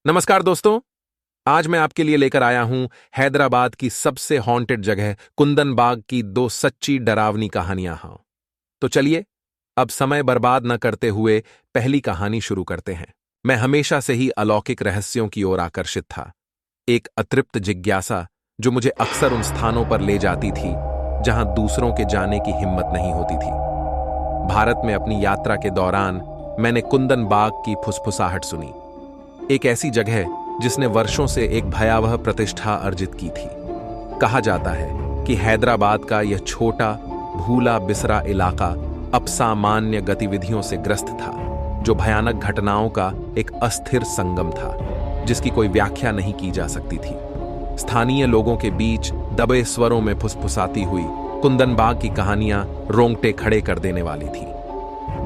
नमस्कार दोस्तों। आज मैं आपके लिए लेकर आया हूं हैदराबाद की सबसे हॉन्टेड जगह कुंदन बाग की दो सच्ची डरावनी कहानियां। हाँ, तो चलिए अब समय बर्बाद न करते हुए पहली कहानी शुरू करते हैं। मैं हमेशा से ही अलौकिक रहस्यों की ओर आकर्षित था। एक अतृप्त जिज्ञासा जो मुझे अक्सर उन स्थानों पर ले जाती थी जहां दूसरों के जाने की हिम्मत नहीं होती थी। भारत में अपनी यात्रा के दौरान मैंने कुंदन बाग की फुसफुसाहट सुनी, एक ऐसी जगह जिसने वर्षों से एक भयावह प्रतिष्ठा अर्जित की थी। कहा जाता है कि हैदराबाद का यह छोटा भूला बिसरा इलाका असामान्य गतिविधियों से ग्रस्त था, जो भयानक घटनाओं का एक अस्थिर संगम था जिसकी कोई व्याख्या नहीं की जा सकती थी। स्थानीय लोगों के बीच दबे स्वरों में फुसफुसाती हुई कुंदन बाग की कहानियां रोंगटे खड़े कर देने वाली थी।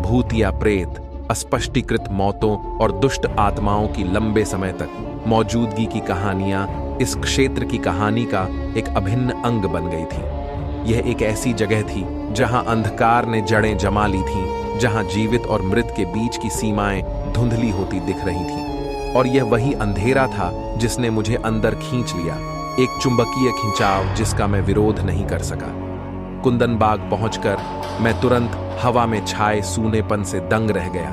भूत या प्रेत, अस्पष्टीकृत मौतों और दुष्ट आत्माओं की लंबे समय तक मौजूदगी की कहानियां इस क्षेत्र की कहानी का एक अभिन्न अंग बन गई थी। यह एक ऐसी जगह थी जहां अंधकार ने जड़ें जमा ली थीं, जहां जीवित और मृत के बीच की सीमाएं धुंधली होती दिख रही थीं। और यह वही अंधेरा था जिसने मुझे अंदर खींच लिया, एक चुंबकीय खिंचाव जिसका मैं विरोध नहीं कर सका। कुंदन बाग पहुंचकर मैं तुरंत हवा में छाए सूनेपन से दंग रह गया।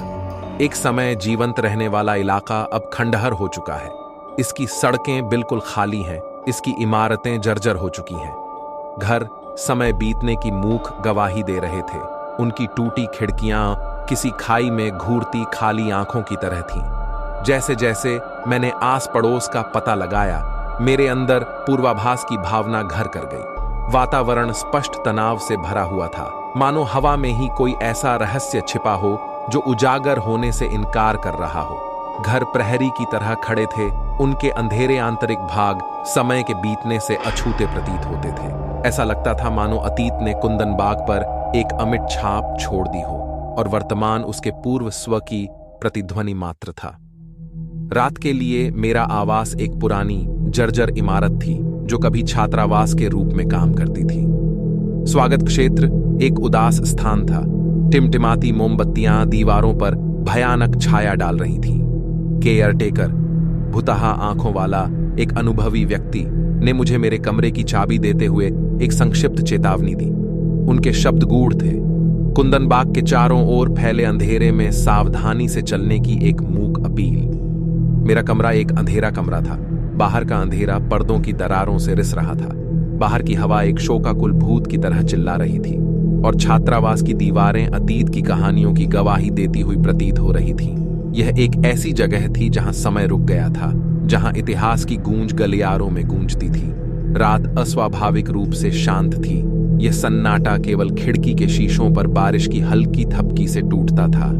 एक समय जीवंत रहने वाला इलाका अब खंडहर हो चुका है। इसकी सड़कें बिल्कुल खाली हैं, इसकी इमारतें जर्जर हो चुकी हैं। घर समय बीतने की मूक गवाही दे रहे थे। उनकी टूटी खिड़कियां किसी खाई में घूरती खाली आंखों की तरह थीं। जैसे जैसे मैंने आस पड़ोस का पता लगाया, मेरे अंदर पूर्वाभास की भावना घर कर गई। वातावरण स्पष्ट तनाव से भरा हुआ था, मानो हवा में ही कोई ऐसा रहस्य छिपा हो जो उजागर होने से इनकार कर रहा हो। घर प्रहरी की तरह खड़े थे, उनके अंधेरे आंतरिक भाग समय के बीतने से अछूते प्रतीत होते थे। ऐसा लगता था मानो अतीत ने कुंदन बाग पर एक अमिट छाप छोड़ दी हो और वर्तमान उसके पूर्व स्व की प्रतिध्वनि मात्र था। रात के लिए मेरा आवास एक पुरानी जर्जर इमारत थी जो कभी छात्रावास के रूप में काम करती थी। स्वागत क्षेत्र एक उदास स्थान था। टिमटिमाती मोमबत्तियां दीवारों पर भयानक छाया डाल रही थीं। केयरटेकर, भुतहा आंखों वाला एक अनुभवी व्यक्ति, ने मुझे मेरे कमरे की चाबी देते हुए एक संक्षिप्त चेतावनी दी। उनके शब्द गूढ़ थे। कुंदन बाग के चारों ओर फैले अंधेरे में सावधानी से चलने की एक मूक अपील। मेरा कमरा एक अंधेरा कमरा था। बाहर का अंधेरा पर्दों की दरारों से रिस रहा था। बाहर की हवा एक शोकाकुल भूत की तरह चिल्ला रही थी और छात्रावास की दीवारें अतीत की कहानियों की गवाही देती हुई प्रतीत हो रही थीं। यह एक ऐसी जगह थी जहां समय रुक गया था, जहां इतिहास की गूंज गलियारों में गूंजती थी। रात अस्वाभाविक रूप से शांत थी। यह सन्नाटा केवल खिड़की के शीशों पर बारिश की हल्की थपकी से टूटता था।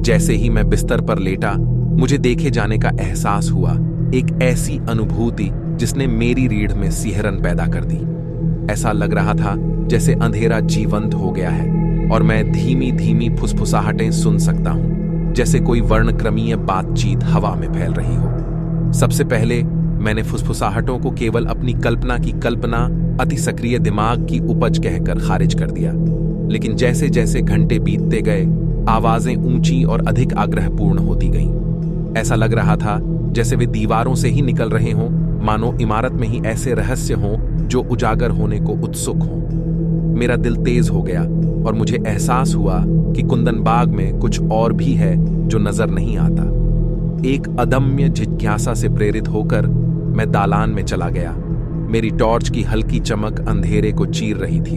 जैसे ही मैं बिस्तर पर लेटा, मुझे देखे जाने का एहसास हुआ, एक ऐसी अनुभूति जिसने मेरी रीढ़ में सिहरन पैदा कर दी। ऐसा लग रहा था जैसे अंधेरा जीवंत हो गया है और मैं धीमी धीमी फुसफुसाहटें सुन सकता हूं, जैसे कोई वर्णक्रमीय बातचीत हवा में फैल रही हो। सबसे पहले मैंने फुसफुसाहटों को केवल अपनी कल्पना की कल्पना, अति सक्रिय दिमाग की उपज कहकर खारिज कर दिया। लेकिन जैसे जैसे घंटे बीतते गए, आवाजें ऊंची और अधिक आग्रहपूर्ण होती गईं। ऐसा लग रहा था जैसे वे दीवारों से ही निकल रहे हों, मानो इमारत में ही ऐसे रहस्य हों जो उजागर होने को उत्सुक हों। मेरा दिल तेज हो गया और मुझे एहसास हुआ कि कुंदन बाग में कुछ और भी है जो नजर नहीं आता। एक अदम्य जिज्ञासा से प्रेरित होकर मैं दालान में चला गया। मेरी टॉर्च की हल्की चमक अंधेरे को चीर रही थी।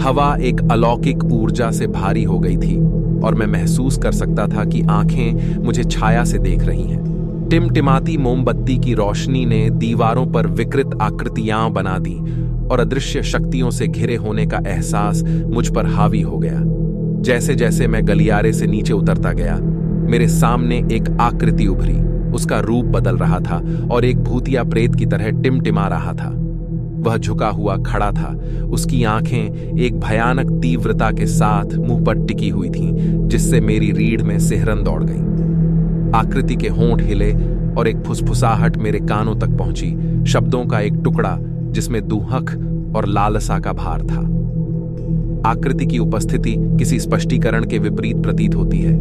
हवा एक अलौकिक ऊर्जा से भारी हो गई थी और मैं महसूस कर सकता था कि आंखें मुझे छाया से देख रही हैं। टिमटिमाती मोमबत्ती की रोशनी ने दीवारों पर विकृत आकृतियां बना दी और अदृश्य शक्तियों से घिरे होने का एहसास मुझ पर हावी हो गया। जैसे जैसे मैं गलियारे से नीचे उतरता गया, मेरे सामने एक आकृति उभरी। उसका रूप बदल रहा था और एक भूतिया प्रेत की तरह टिमटिमा रहा था। वह झुका हुआ खड़ा था। उसकी आंखें एक भयानक तीव्रता के साथ मुंह पर टिकी हुई थीं, जिससे मेरी रीढ़ में सिहरन दौड़ गई। आकृति के होंठ हिले और एक फुसफुसाहट मेरे कानों तक पहुंची, शब्दों का एक टुकड़ा जिसमें दुहक और लालसा का भार था। आकृति की उपस्थिति किसी स्पष्टीकरण के विपरीत प्रतीत होती है।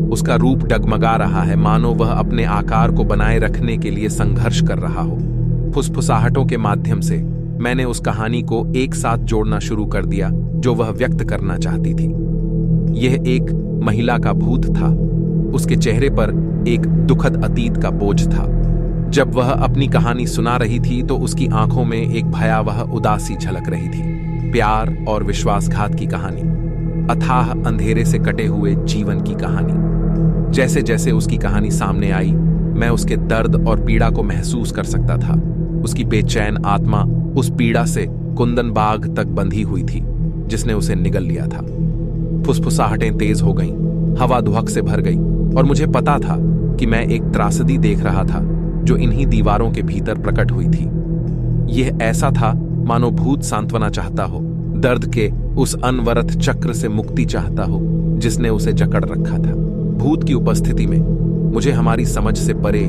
उसका रूप डगमगा रहा है, मानो वह अपने आकार को बनाए रखने के लिए संघर्ष कर रहा हो। फुसफुसाहटों के माध्यम से मैंने उस कहानी को एक साथ जोड़ना शुरू कर दिया जो वह व्यक्त करना चाहती थी। यह एक महिला का भूत था। उसके चेहरे पर एक दुखद अतीत का बोझ था। जब वह अपनी कहानी सुना रही थी तो उसकी आंखों में एक भयावह उदासी झलक रही थी। प्यार और विश्वासघात की कहानी, अथाह अंधेरे से कटे हुए जीवन की कहानी। जैसे जैसे उसकी कहानी सामने आई, मैं उसके दर्द और पीड़ा को महसूस कर सकता था। उसकी बेचैन आत्मा उस पीड़ा से कुंदन बाग तक बंधी हुई थी जिसने उसे निगल लिया था। फुसफुसाहटें तेज हो गईं, हवा दुहक से भर गई और मुझे पता था कि मैं एक त्रासदी देख रहा था जो इन्हीं दीवारों के भीतर प्रकट हुई थी। यह ऐसा था मानो भूत सांत्वना चाहता हो, दर्द के उस अनवरत चक्र से मुक्ति चाहता हो जिसने उसे जकड़ रखा था। भूत की उपस्थिति में मुझे हमारी समझ से परे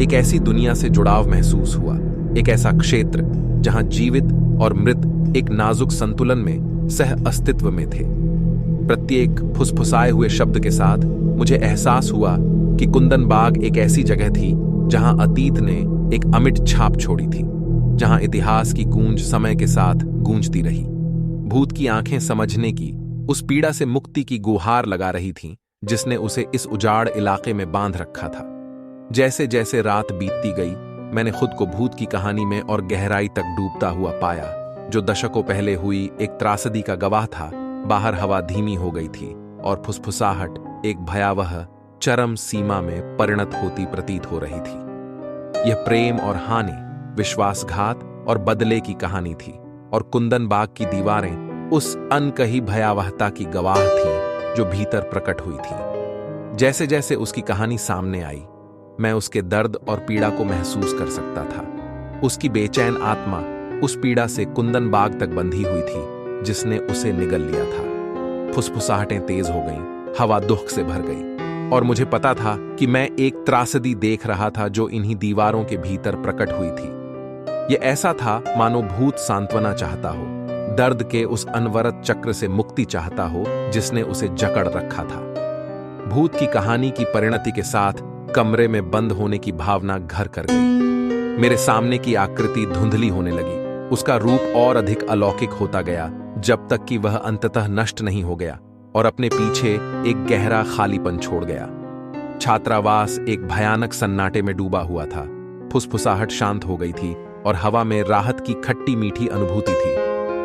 एक ऐसी दुनिया से जुड़ाव महसूस हुआ, एक ऐसा क्षेत्र जहां जीवित और मृत एक नाजुक संतुलन में सह अस्तित्व में थे। प्रत्येक फुसफुसाए हुए शब्द के साथ मुझे एहसास हुआ कि कुंदन बाग एक ऐसी जगह थी जहां अतीत ने एक अमिट छाप छोड़ी थी, जहां इतिहास की गूंज समय के साथ गूंजती रही। भूत की आंखें समझने की, उस पीड़ा से मुक्ति की गुहार लगा रही थीं जिसने उसे इस उजाड़ इलाके में बांध रखा था। जैसे जैसे रात बीतती गई, मैंने खुद को भूत की कहानी में और गहराई तक डूबता हुआ पाया, जो दशकों पहले हुई एक त्रासदी का गवाह था। बाहर हवा धीमी हो गई थी और फुसफुसाहट एक भयावह चरम सीमा में परिणत होती प्रतीत हो रही थी। यह प्रेम और हानि, विश्वासघात और बदले की कहानी थी और कुंदन बाग की दीवारें उस अनकही भयावहता की गवाह थीं जो भीतर प्रकट हुई थी। जैसे जैसे उसकी कहानी सामने आई, मैं उसके दर्द और पीड़ा को महसूस कर सकता था। उसकी बेचैन आत्मा उस पीड़ा से कुंदन बाग तक बंधी हुई थी जिसने उसे निगल लिया था। फुसफुसाहटें तेज हो गईं, हवा दुख से भर गई और मुझे पता था कि मैं एक त्रासदी देख रहा था जो इन्हीं दीवारों के भीतर प्रकट हुई थी। यह ऐसा था मानो भूत सांत्वना चाहता हो, दर्द के उस अनवरत चक्र से मुक्ति चाहता हो जिसने उसे जकड़ रखा था। भूत की कहानी की परिणति के साथ कमरे में बंद होने की भावना घर कर गई। मेरे सामने की आकृति धुंधली होने लगी, उसका रूप और अधिक अलौकिक होता गया जब तक कि वह अंततः नष्ट नहीं हो गया और अपने पीछे एक गहरा खालीपन छोड़ गया। छात्रावास एक भयानक सन्नाटे में डूबा हुआ था। फुसफुसाहट शांत हो गई थी और हवा में राहत की खट्टी मीठी अनुभूति थी।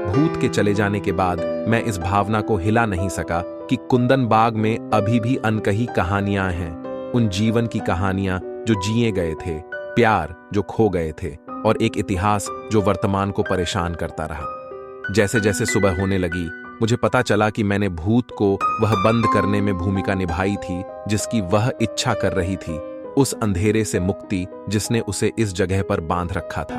भूत के चले जाने के बाद मैं इस भावना को हिला नहीं सका कि कुंदन बाग में अभी भी अनकही कहानियां हैं, उन जीवन की कहानियां जो जिए गए थे, प्यार जो खो गए थे और एक इतिहास जो वर्तमान को परेशान करता रहा। जैसे जैसे सुबह होने लगी, मुझे पता चला कि मैंने भूत को वह बंद करने में भूमिका निभाई थी जिसकी वह इच्छा कर रही थी, उस अंधेरे से मुक्ति जिसने उसे इस जगह पर बांध रखा था।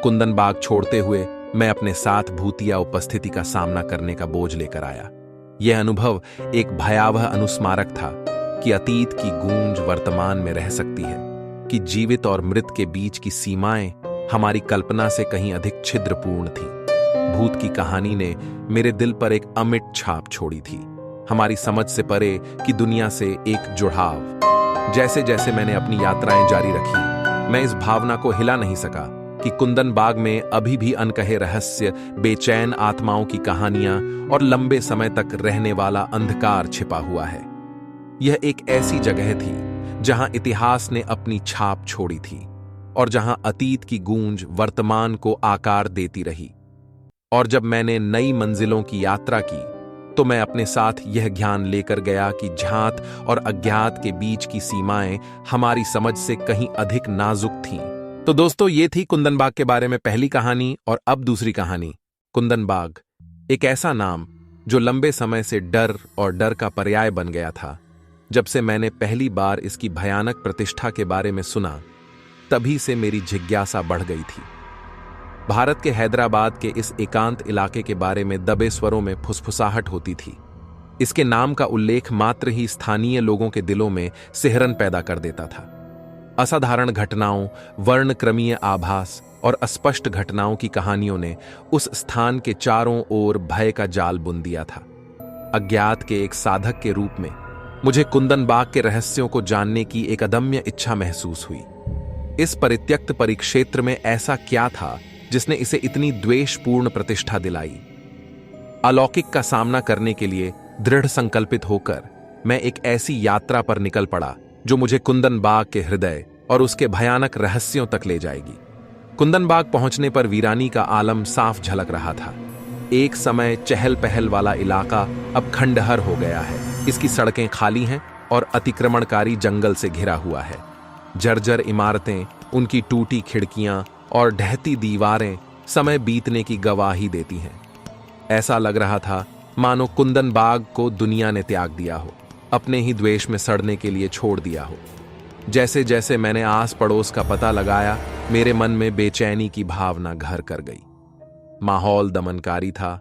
कुंदन बाग छोड़ते हुए मैं अपने साथ भूतिया उपस्थिति का सामना करने का बोझ लेकर आया। यह अनुभव एक भयावह अनुस्मारक था कि अतीत की गूंज वर्तमान में रह सकती है, कि जीवित और मृत के बीच की सीमाएं हमारी कल्पना से कहीं अधिक छिद्रपूर्ण थीं। भूत की कहानी ने मेरे दिल पर एक अमिट छाप छोड़ी थी, हमारी समझ से परे की दुनिया से एक जुड़ाव। जैसे जैसे मैंने अपनी यात्राएं जारी रखी, मैं इस भावना को हिला नहीं सका कि कुंदन बाग में अभी भी अनकहे रहस्य, बेचैन आत्माओं की कहानियां और लंबे समय तक रहने वाला अंधकार छिपा हुआ है। यह एक ऐसी जगह थी जहां इतिहास ने अपनी छाप छोड़ी थी और जहां अतीत की गूंज वर्तमान को आकार देती रही। और जब मैंने नई मंजिलों की यात्रा की तो मैं अपने साथ यह ज्ञान लेकर गया कि ज्ञात और अज्ञात के बीच की सीमाएं हमारी समझ से कहीं अधिक नाजुक थीं। तो दोस्तों, ये थी कुंदन बाग के बारे में पहली कहानी। और अब दूसरी कहानी, कुंदन बाग, एक ऐसा नाम जो लंबे समय से डर और डर का पर्याय बन गया था। जब से मैंने पहली बार इसकी भयानक प्रतिष्ठा के बारे में सुना, तभी से मेरी जिज्ञासा बढ़ गई थी। भारत के हैदराबाद के इस एकांत इलाके के बारे में दबे स्वरों में फुसफुसाहट होती थी। इसके नाम का उल्लेख मात्र ही स्थानीय लोगों के दिलों में सिहरन पैदा कर देता था। असाधारण घटनाओं, वर्णक्रमीय आभास और अस्पष्ट घटनाओं की कहानियों ने उस स्थान के चारों ओर भय का जाल बुन दिया था। अज्ञात के एक साधक के रूप में मुझे कुंदन बाग के रहस्यों को जानने की एक अदम्य इच्छा महसूस हुई। इस परित्यक्त परिक्षेत्र में ऐसा क्या था जिसने इसे इतनी द्वेषपूर्ण प्रतिष्ठा दिलाई? अलौकिक का सामना करने के लिए दृढ़ संकल्पित होकर मैं एक ऐसी यात्रा पर निकल पड़ा जो मुझे कुंदन बाग के हृदय और उसके भयानक रहस्यों तक ले जाएगी। कुंदन बाग पहुंचने पर वीरानी का आलम साफ झलक रहा था। एक समय चहल पहल वाला इलाका अब खंडहर हो गया है। इसकी सड़कें खाली हैं और अतिक्रमणकारी जंगल से घिरा हुआ है। जर्जर इमारतें, उनकी टूटी खिड़कियां और ढहती दीवारें समय बीतने की गवाही देती हैं। ऐसा लग रहा था मानो कुंदन बाग को दुनिया ने त्याग दिया हो, अपने ही द्वेष में सड़ने के लिए छोड़ दिया हो। जैसे जैसे मैंने आस पड़ोस का पता लगाया, मेरे मन में बेचैनी की भावना घर कर गई। माहौल दमनकारी था।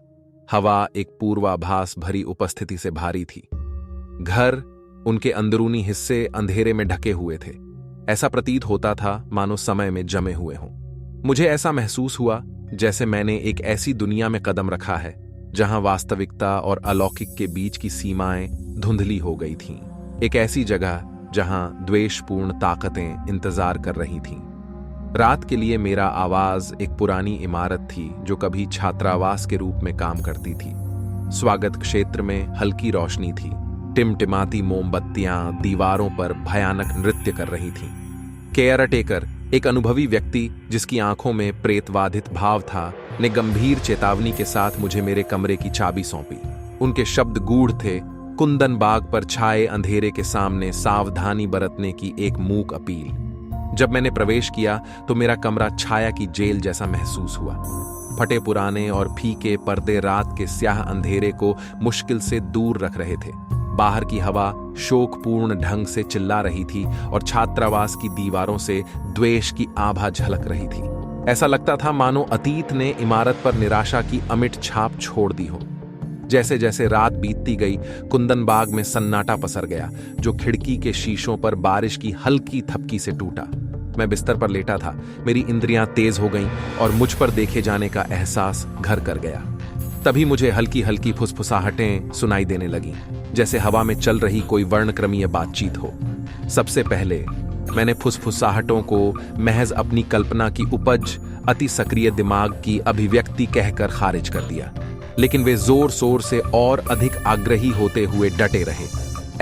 हवा एक पूर्वाभास भरी उपस्थिति से भारी थी। घर, उनके अंदरूनी हिस्से अंधेरे में ढके हुए थे। ऐसा प्रतीत होता था मानो समय में जमे हुए हों। मुझे ऐसा महसूस हुआ जैसे मैंने एक ऐसी दुनिया में कदम रखा है जहां वास्तविकता और अलौकिक के बीच की सीमाएं धुंधली हो गई थीं। एक ऐसी जगह जहां द्वेषपूर्ण ताकतें इंतजार कर रही थीं। रात के लिए मेरा आवाज एक पुरानी इमारत थी जो कभी छात्रावास के रूप में काम करती थी। स्वागत क्षेत्र में हल्की रोशनी थी। टिमटिमाती मोमबत्तियां दीवारों पर भयानक नृत्य कर रही थीं। केयरटेकर, एक अनुभवी व्यक्ति जिसकी आंखों में प्रेतवाधित भाव था, ने गंभीर चेतावनी के साथ मुझे मेरे कमरे की चाबी सौंपी। उनके शब्द गूढ़ थे, कुंदन बाग पर छाए अंधेरे के सामने सावधानी बरतने की एक मूक अपील। जब मैंने प्रवेश किया तो मेरा कमरा छाया की जेल जैसा महसूस हुआ। फटे पुराने और फीके पर्दे रात के स्याह अंधेरे को मुश्किल से दूर रख रहे थे। बाहर की हवा शोकपूर्ण ढंग से चिल्ला रही थी और छात्रावास की दीवारों से द्वेष की आभा झलक रही थी। ऐसा लगता था मानो अतीत ने इमारत पर निराशा की अमिट छाप छोड़ दी हो। जैसे जैसे रात बीतती गई, कुंदन बाग में सन्नाटा पसर गया, जो खिड़की के शीशों पर बारिश की हल्की थपकी से टूटा। मैं बिस्तर पर लेटा था। मेरी इंद्रियां तेज हो गईं और मुझ पर देखे जाने का एहसास घर कर गया। तभी मुझे हल्की हल्की फुसफुसाहटें सुनाई देने लगीं, जैसे हवा में चल रही कोई वर्णक्रमीय बातचीत हो। सबसे पहले मैंने फुसफुसाहटों को महज अपनी कल्पना की उपज, अति सक्रिय दिमाग की अभिव्यक्ति कहकर खारिज कर दिया, लेकिन वे जोर शोर से और अधिक आग्रही होते हुए डटे रहे।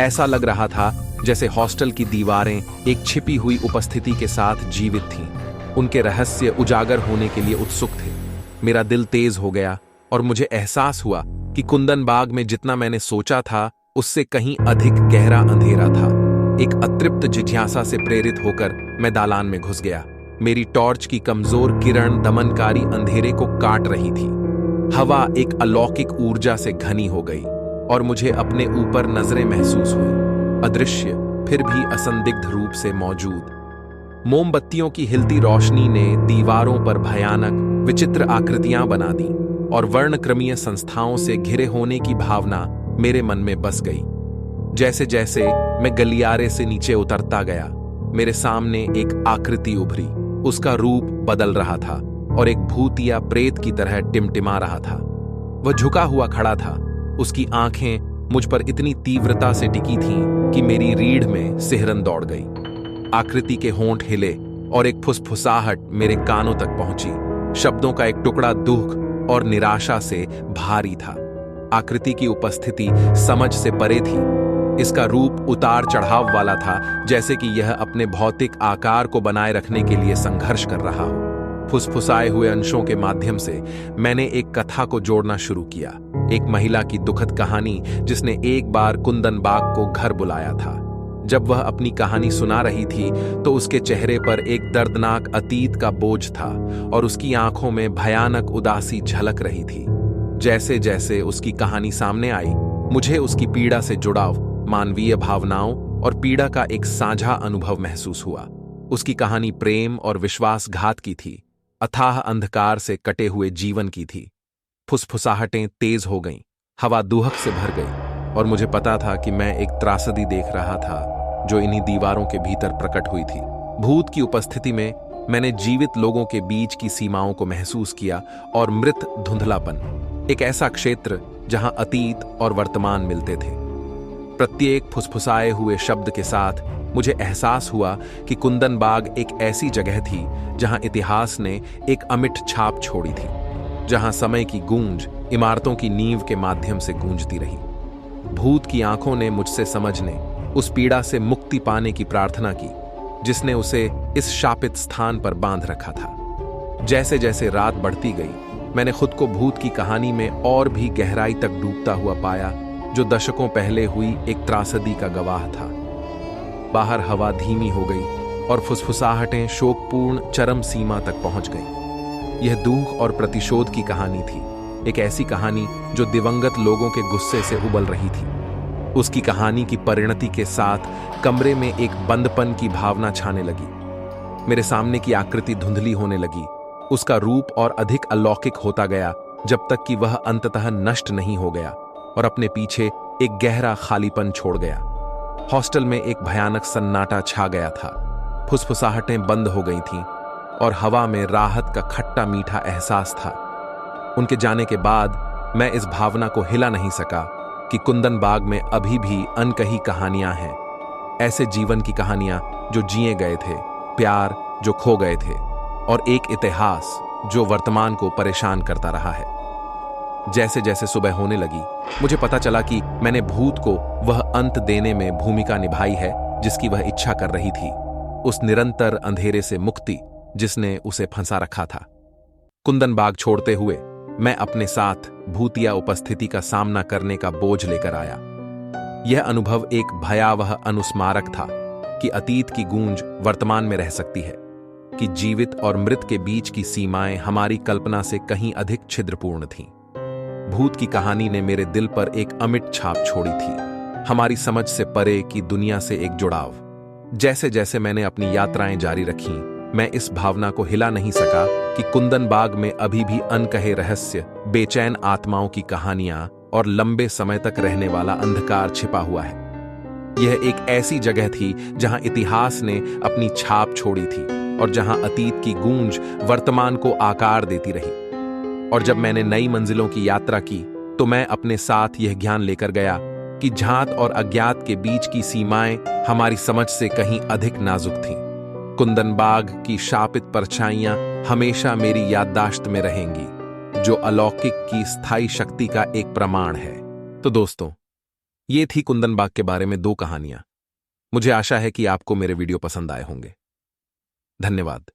ऐसा लग रहा था जैसे हॉस्टल की दीवारें एक छिपी हुई उपस्थिति के साथ जीवित थीं। उनके रहस्य उजागर होने के लिए उत्सुक थे। मेरा दिल तेज हो गया और मुझे एहसास हुआ कि कुंदन बाग में जितना मैंने सोचा था उससे कहीं अधिक गहरा अंधेरा था। एक अतृप्त जिज्ञासा से प्रेरित होकर मैं दालान में घुस गया। मेरी टॉर्च की कमजोर किरण दमनकारी अंधेरे को काट रही थी। हवा एक अलौकिक ऊर्जा से घनी हो गई और मुझे अपने ऊपर नजरें महसूस हुई, अदृश्य फिर भी असंदिग्ध रूप से मौजूद। मोमबत्तियों की हिलती रोशनी ने दीवारों पर भयानक विचित्र आकृतियां बना दी और वर्णक्रमीय संस्थाओं से घिरे होने की भावना मेरे मन में बस गई। जैसे जैसे मैं गलियारे से नीचे उतरता गया, मेरे सामने एक आकृति उभरी। उसका रूप बदल रहा था और एक भूत या प्रेत की तरह टिमटिमा रहा था। वह झुका हुआ खड़ा था। उसकी आंखें मुझ पर इतनी तीव्रता से टिकी थीं कि मेरी रीढ़ में सिहरन दौड़ गई। आकृति के होंठ हिले और एक फुसफुसाहट मेरे कानों तक पहुंची। शब्दों का एक टुकड़ा दुख और निराशा से भारी था। आकृति की उपस्थिति समझ से परे थी। इसका रूप उतार चढ़ाव वाला था, जैसे कि यह अपने भौतिक आकार को बनाए रखने के लिए संघर्ष कर रहा हो। फुसफुसाए हुए अंशों के माध्यम से मैंने एक कथा को जोड़ना शुरू किया। एक महिला की दुखद कहानी जिसने एक बार कुंदन बाग को घर बुलाया था। जब वह अपनी कहानी सुना रही थी तो उसके चेहरे पर एक दर्दनाक अतीत का बोझ था और उसकी आंखों में भयानक उदासी झलक रही थी। जैसे जैसे उसकी कहानी सामने आई, मुझे उसकी पीड़ा से जुड़ाव, मानवीय भावनाओं और पीड़ा का एक साझा अनुभव महसूस हुआ। उसकी कहानी प्रेम और विश्वासघात की थी, अथाह अंधकार से कटे हुए जीवन की थी। फुसफुसाहटें तेज हो गईं, हवा दुहक से भर गई और मुझे पता था कि मैं एक त्रासदी देख रहा था जो इन्हीं दीवारों के भीतर प्रकट हुई थी। भूत की उपस्थिति में मैंने जीवित लोगों के बीच की सीमाओं को महसूस किया और मृत धुंधलापन, एक ऐसा क्षेत्र जहां अतीत और वर्तमान मिलते थे। प्रत्येक फुसफुसाए हुए शब्द के साथ मुझे एहसास हुआ कि कुंदन बाग एक ऐसी जगह थी जहां इतिहास ने एक अमिट छाप छोड़ी थी, जहां समय की गूंज इमारतों की नींव के माध्यम से गूंजती रही। भूत की आंखों ने मुझसे समझने, उस पीड़ा से मुक्ति पाने की प्रार्थना की जिसने उसे इस शापित स्थान पर बांध रखा था। जैसे जैसे रात बढ़ती गई, मैंने खुद को भूत की कहानी में और भी गहराई तक डूबता हुआ पाया, जो दशकों पहले हुई एक त्रासदी का गवाह था। बाहर हवा धीमी हो गई और फुसफुसाहटें शोकपूर्ण चरम सीमा तक पहुंच गईं। यह दुख और प्रतिशोध की कहानी थी, एक ऐसी कहानी जो दिवंगत लोगों के गुस्से से उबल रही थी। उसकी कहानी की परिणति के साथ कमरे में एक बंदपन की भावना छाने लगी। मेरे सामने की आकृति धुंधली होने लगी, उसका रूप और अधिक अलौकिक होता गया, जब तक कि वह अंततः नष्ट नहीं हो गया और अपने पीछे एक गहरा खालीपन छोड़ गया। हॉस्टल में एक भयानक सन्नाटा छा गया था। फुसफुसाहटें बंद हो गई थीं और हवा में राहत का खट्टा मीठा एहसास था। उनके जाने के बाद मैं इस भावना को हिला नहीं सका कि कुंदन बाग में अभी भी अनकही कहानियां हैं, ऐसे जीवन की कहानियां जो जिए गए थे, प्यार जो खो गए थे, और एक इतिहास जो वर्तमान को परेशान करता रहा है। जैसे जैसे सुबह होने लगी, मुझे पता चला कि मैंने भूत को वह अंत देने में भूमिका निभाई है जिसकी वह इच्छा कर रही थी, उस निरंतर अंधेरे से मुक्ति जिसने उसे फंसा रखा था। कुंदन बाग छोड़ते हुए मैं अपने साथ भूतिया उपस्थिति का सामना करने का बोझ लेकर आया। यह अनुभव एक भयावह अनुस्मारक था कि अतीत की गूंज वर्तमान में रह सकती है, कि जीवित और मृत के बीच की सीमाएं हमारी कल्पना से कहीं अधिक छिद्रपूर्ण थीं। भूत की कहानी ने मेरे दिल पर एक अमिट छाप छोड़ी थी, हमारी समझ से परे की दुनिया से एक जुड़ाव। जैसे जैसे मैंने अपनी यात्राएं जारी रखीं, मैं इस भावना को हिला नहीं सका कि कुंदन बाग में अभी भी अनकहे रहस्य, बेचैन आत्माओं की कहानियां और लंबे समय तक रहने वाला अंधकार छिपा हुआ है। यह एक ऐसी जगह थी जहां इतिहास ने अपनी छाप छोड़ी थी और जहां अतीत की गूंज वर्तमान को आकार देती रही। और जब मैंने नई मंजिलों की यात्रा की, तो मैं अपने साथ यह ज्ञान लेकर गया कि ज्ञात और अज्ञात के बीच की सीमाएं हमारी समझ से कहीं अधिक नाजुक थीं। कुंदन बाग की शापित परछाइयां हमेशा मेरी याददाश्त में रहेंगी, जो अलौकिक की स्थायी शक्ति का एक प्रमाण है। तो दोस्तों, ये थी कुंदन बाग के बारे में 2 कहानियां। मुझे आशा है कि आपको मेरे वीडियो पसंद आए होंगे। धन्यवाद।